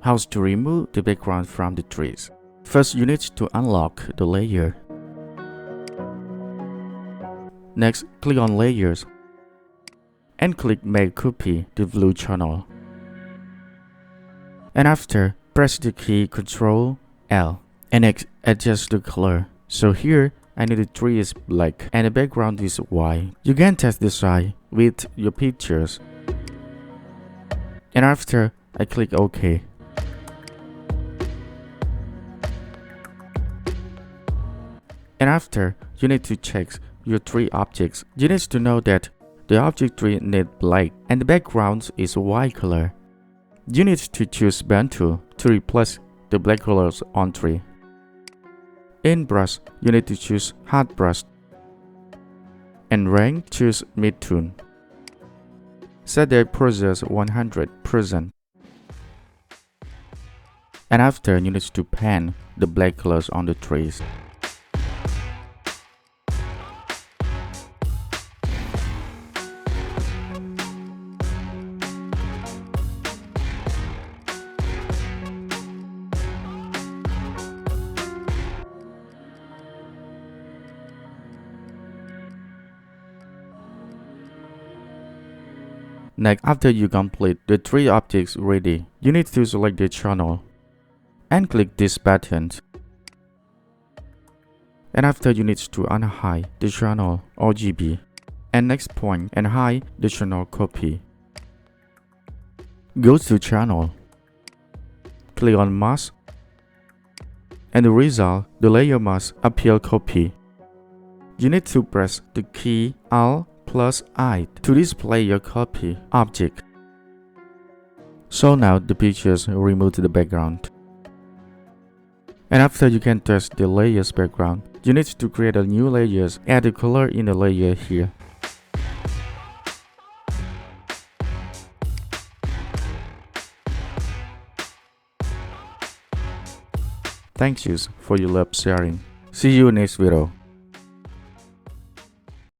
How to remove the background from the trees. First, you need to unlock the layer. Next, click on Layers and click Make Copy the blue channel. And after, press the key Ctrl L and next adjust the color. So here, I need the tree is black and the background is white. You can test this side with your pictures. And after, I click OK. And after, you need to check your tree objects. You need to know that the object tree needs black and the background is white color. You need to choose Pen tool to replace the black colors on tree. In brush, you need to choose Hard brush. And rank, choose Mid tool. Set the process 100%. And after, you need to paint the black colors on the trees. Next, after you complete the three objects ready, you need to select the channel and click this button. And after, you need to unhide the channel RGB and next point and hide the channel copy. Go to channel, click on mask, and the result, the layer must appear copy. You need to press the key Alt+I to display your copy object. So now the pictures remove the background. And after, you can test the layers background. You need to create a new layers, add the color in the layer here. Thank you for your love sharing. See you next video.